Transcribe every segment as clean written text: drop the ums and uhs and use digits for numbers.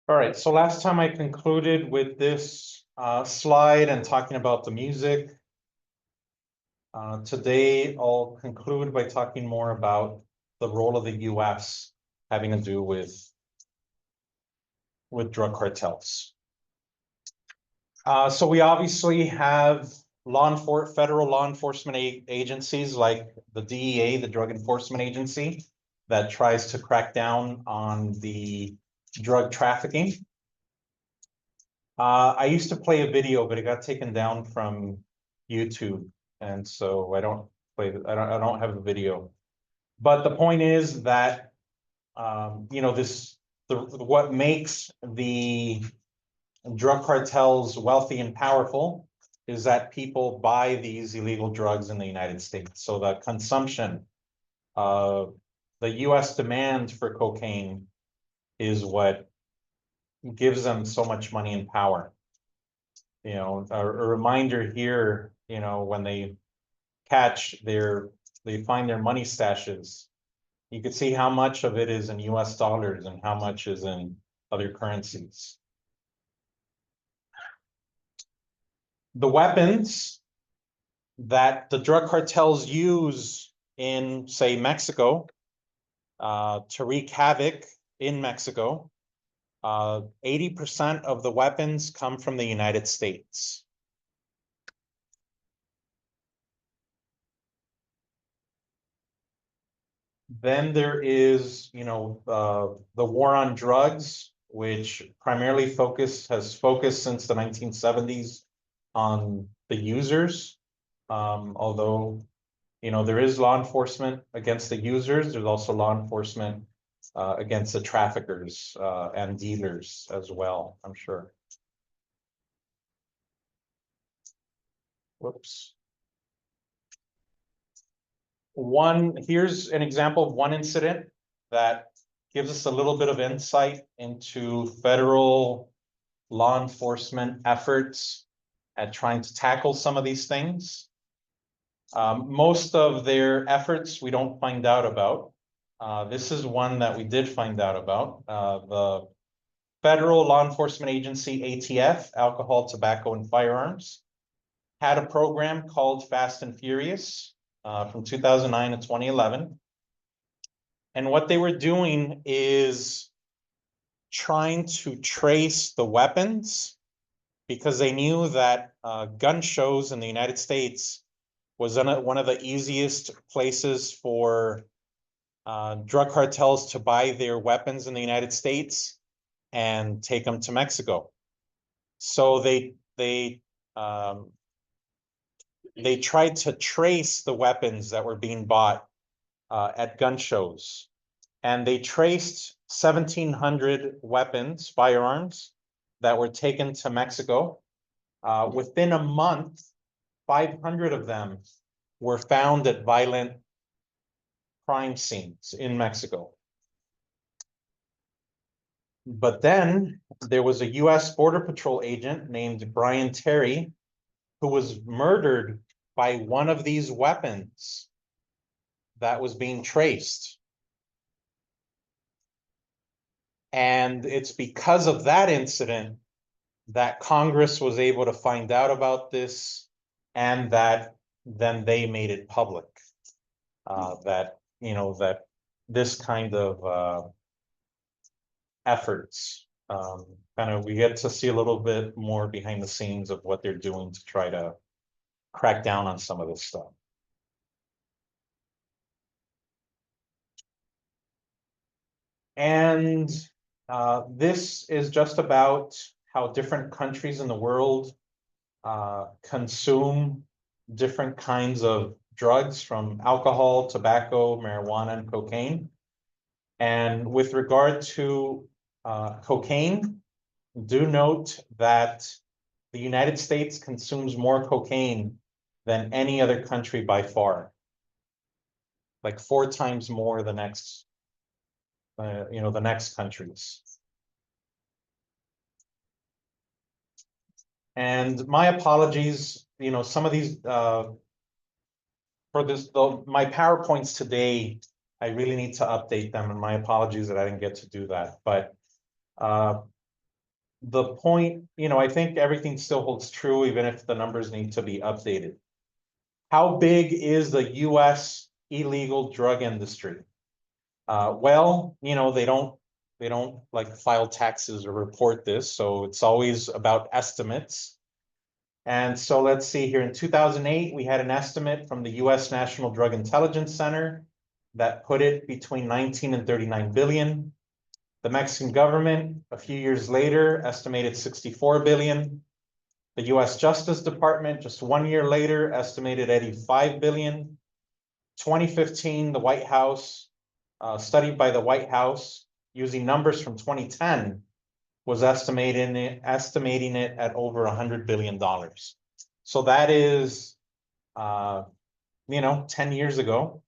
All right, so last time I concluded with this slide and talking about the music. Today I'll conclude by talking more about the role of the US having to do with drug cartels. So we obviously have federal law enforcement agencies like the DEA, the Drug Enforcement Agency, that tries to crack down on the drug trafficking. I used to play a video, but it got taken down from YouTube, and so I don't play. I don't have a video. But the point is that what makes the drug cartels wealthy and powerful is that people buy these illegal drugs in the United States. So the consumption, the U.S. demand for cocaine is what gives them so much money and power. You know, a reminder here, you know, when they find their money stashes, you can see how much of it is in US dollars and how much is in other currencies. The weapons that the drug cartels use in, say, Mexico, to wreak havoc in Mexico, 80% of the weapons come from the United States. Then there is, the war on drugs, which primarily has focused since the 1970s on the users. Although, there is law enforcement against the users, there's also law enforcement against the traffickers and dealers as well, I'm sure. Whoops. Here's an example of one incident that gives us a little bit of insight into federal law enforcement efforts at trying to tackle some of these things. Most of their efforts we don't find out about. This is one that we did find out about. The Federal Law Enforcement Agency, ATF, Alcohol, Tobacco, and Firearms, had a program called Fast and Furious from 2009 to 2011. And what they were doing is trying to trace the weapons, because they knew that gun shows in the United States was one of the easiest places for drug cartels to buy their weapons in the United States and take them to Mexico. So they tried to trace the weapons that were being bought at gun shows. And they traced 1,700 weapons, firearms, that were taken to Mexico. Within a month, 500 of them were found at violent crime scenes in Mexico. But then there was a US Border Patrol agent named Brian Terry who was murdered by one of these weapons that was being traced. And it's because of that incident that Congress was able to find out about this, and that then they made it public. That this kind of efforts, we get to see a little bit more behind the scenes of what they're doing to try to crack down on some of this stuff. And this is just about how different countries in the world consume different kinds of drugs, from alcohol, tobacco, marijuana, and cocaine. And with regard to cocaine, do note that the United States consumes more cocaine than any other country by far. Like 4 times more the next countries. And my apologies, some of these, for this, my PowerPoints today, I really need to update them, and my apologies that I didn't get to do that. But the point, I think everything still holds true, even if the numbers need to be updated. How big is the US illegal drug industry? Well, they don't like file taxes or report this, so it's always about estimates. And so let's see here, in 2008, we had an estimate from the US National Drug Intelligence Center that put it between 19 and 39 billion. The Mexican government, a few years later, estimated 64 billion. The US Justice Department, just 1 year later, estimated 85 billion. 2015, the White House, studied by the White House using numbers from 2010, was estimating it at over $100 billion. So that is, 10 years ago.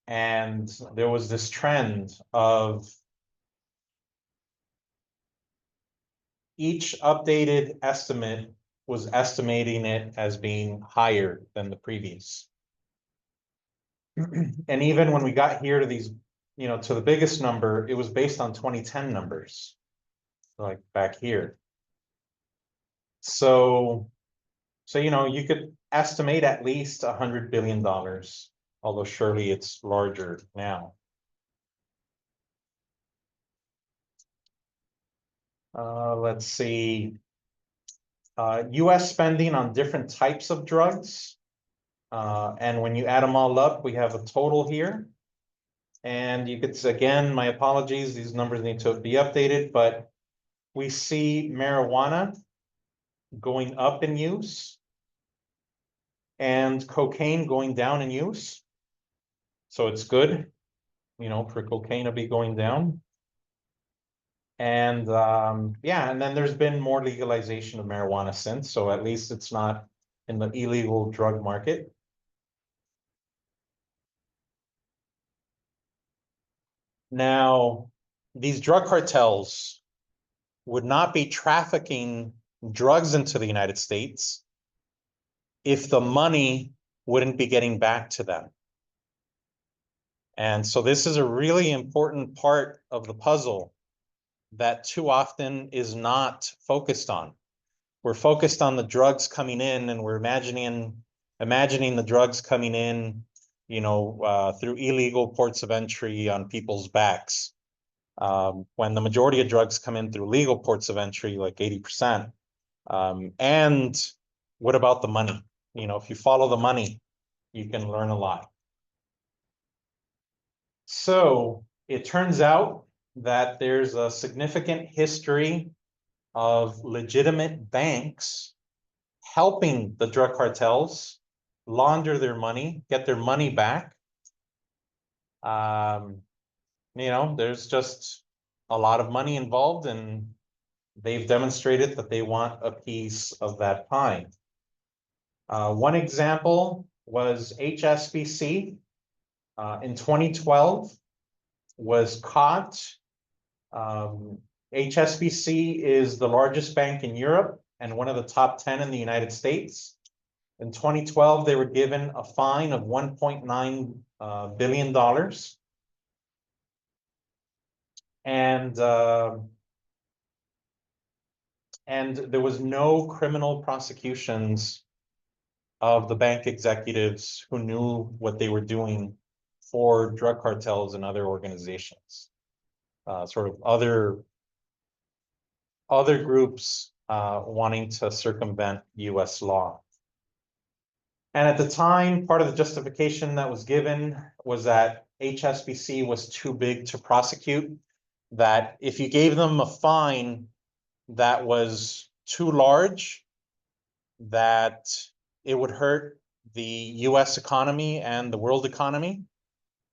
And there was this trend of each updated estimate was estimating it as being higher than the previous. And even when we got here to these, to the biggest number, it was based on 2010 numbers, like back here. So you could estimate at least $100 billion, although surely it's larger now. Let's see. US spending on different types of drugs. And when you add them all up, we have a total here. And you could, again, my apologies, these numbers need to be updated, but we see marijuana going up in use and cocaine going down in use. So it's good, for cocaine to be going down. And yeah, and then there's been more legalization of marijuana since, so at least it's not in the illegal drug market. Now, these drug cartels would not be trafficking drugs into the United States if the money wouldn't be getting back to them. And so this is a really important part of the puzzle that too often is not focused on. We're focused on the drugs coming in, and we're imagining the drugs coming in, through illegal ports of entry on people's backs. When the majority of drugs come in through legal ports of entry, like 80%. And what about the money? If you follow the money, you can learn a lot. So it turns out that there's a significant history of legitimate banks helping the drug cartels launder their money, get their money back. There's just a lot of money involved, and they've demonstrated that they want a piece of that pie. One example was HSBC in 2012 was caught. HSBC is the largest bank in Europe and one of the top 10 in the United States. In 2012, they were given a fine of $1.9 billion. And there was no criminal prosecutions of the bank executives who knew what they were doing for drug cartels and other organizations, sort of other groups wanting to circumvent US law. And at the time, part of the justification that was given was that HSBC was too big to prosecute, that if you gave them a fine that was too large, that it would hurt the US economy and the world economy.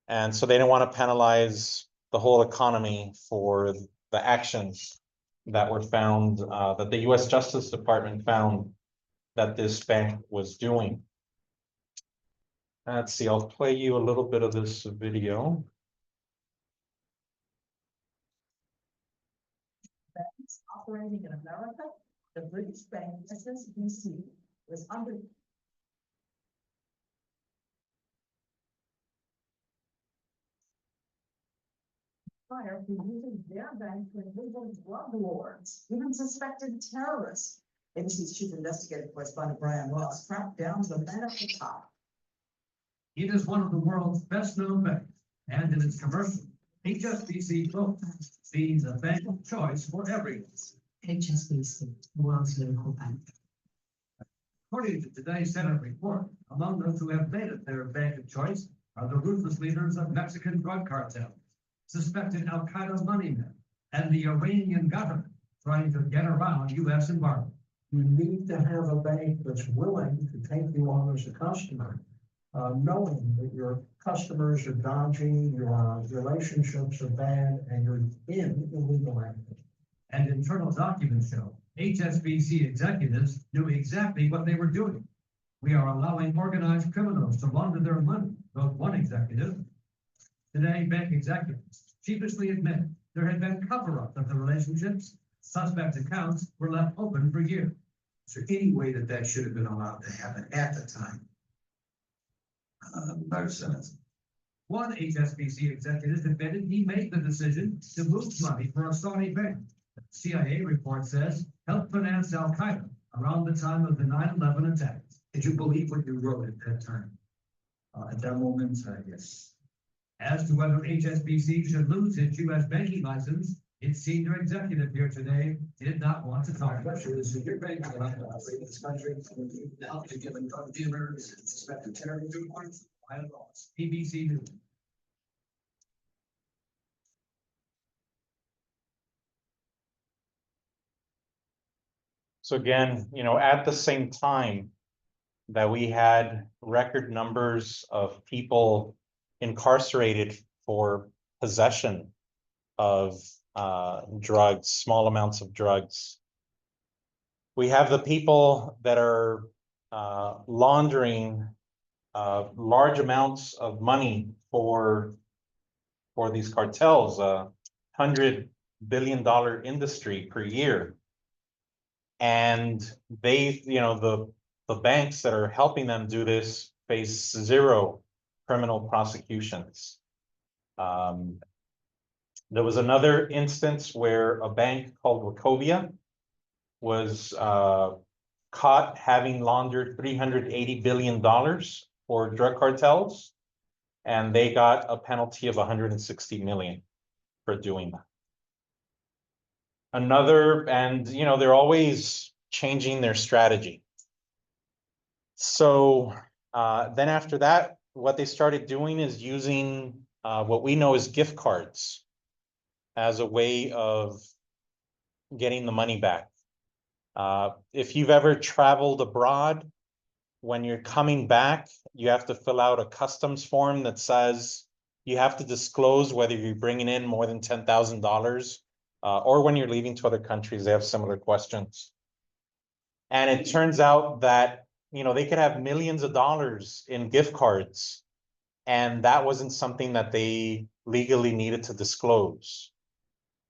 And so they didn't want to penalize the whole economy for the actions that were found, that the US Justice Department found that this bank was doing. Let's see, I'll play you a little bit of this video. Banks operating in America, the British bank HSBC was under fire for using their bank to enable drug lords, even suspected terrorists. ABC's chief investigative correspondent Brian Ross tracked down the man at the top. It is one of the world's best-known banks, and in its commercial, HSBC Gold sees a bank of choice for everyone. HSBC, the world's local bank. According to today's Senate report, among those who have made it their bank of choice are the ruthless leaders of Mexican drug cartels, suspected Al-Qaeda moneymen, and the Iranian government trying to get around U.S. embargo. You need to have a bank that's willing to take you on as a customer, knowing that your customers are dodgy, your relationships are bad, and you're in illegal activity. And internal documents show HSBC executives knew exactly what they were doing. We are allowing organized criminals to launder their money, wrote one executive. Today, bank executives sheepishly admit there had been cover-up of the relationships. Suspect accounts were left open for years. Is there any way that that should have been allowed to happen at the time? No sense. One HSBC executive admitted he made the decision to move money for a Saudi bank. The CIA report says helped finance Al-Qaeda around the time of the 9/11 attacks. Did you believe what you wrote at that time? At that moment, yes. As to whether HSBC should lose its U.S. banking license, its senior executive here today did not want to My talk. question is, if your bank is allowed to operate in this country, now to give drug dealers and suspected terrorists, why not laws? PBC News. So again, at the same time that we had record numbers of people incarcerated for possession of drugs, small amounts of drugs. We have the people that are laundering large amounts of money for these cartels, $100 billion industry per year. And they, the banks that are helping them do this face zero criminal prosecutions. There was another instance where a bank called Wachovia was caught having laundered $380 billion for drug cartels, and they got a penalty of $160 million for doing that. And they're always changing their strategy. So then after that, what they started doing is using what we know as gift cards as a way of getting the money back. If you've ever traveled abroad, when you're coming back, you have to fill out a customs form that says you have to disclose whether you're bringing in more than $10,000, or when you're leaving to other countries, they have similar questions. And it turns out that, they could have millions of dollars in gift cards, and that wasn't something that they legally needed to disclose.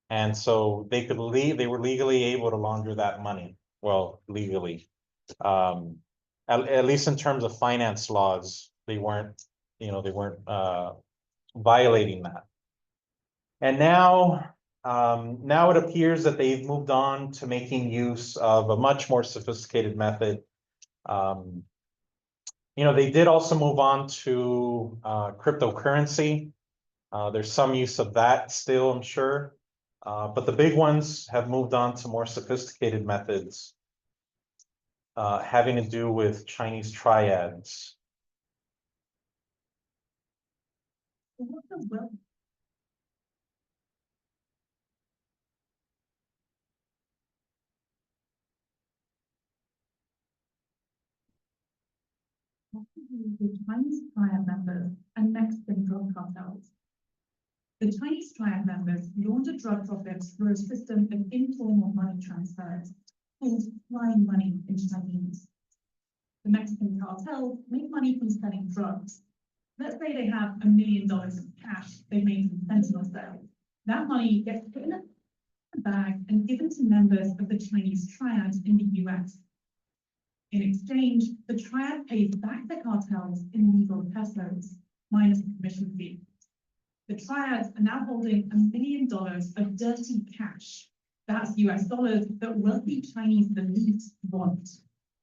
And so they were legally able to launder that money. Well, legally, at least in terms of finance laws, they weren't violating that. And now it appears that they've moved on to making use of a much more sophisticated method. They did also move on to cryptocurrency. There's some use of that still, I'm sure. But the big ones have moved on to more sophisticated methods having to do with Chinese triads. What the well? The Chinese triad members and Mexican drug cartels. The Chinese triad members launder drug profits through a system of informal money transfers called flying money in Chinese. The Mexican cartels make money from selling drugs. Let's say they have $1 million of cash they made from fentanyl sales. That money gets put in a bag and given to members of the Chinese triad in the US. In exchange, the triad pays back the cartels in legal pesos, minus a commission fee. The triads are now holding $1 million of dirty cash. That's US dollars that wealthy Chinese elites want.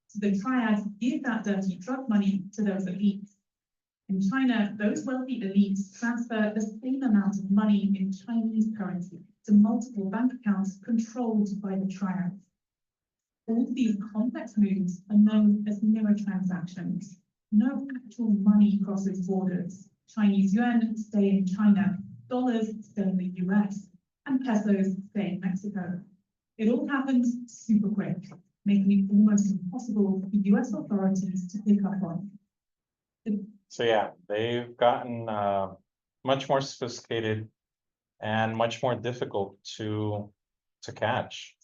So the triads give that dirty drug money to those elites. In China, those wealthy elites transfer the same amount of money in Chinese currency to multiple bank accounts controlled by the triads. All these complex moves are known as mirror transactions. No actual money crosses borders. Chinese yuan stay in China, dollars stay in the US, and pesos stay in Mexico. It all happens super quick, making it almost impossible for US authorities to pick up on. So yeah, they've gotten much more sophisticated and much more difficult to catch.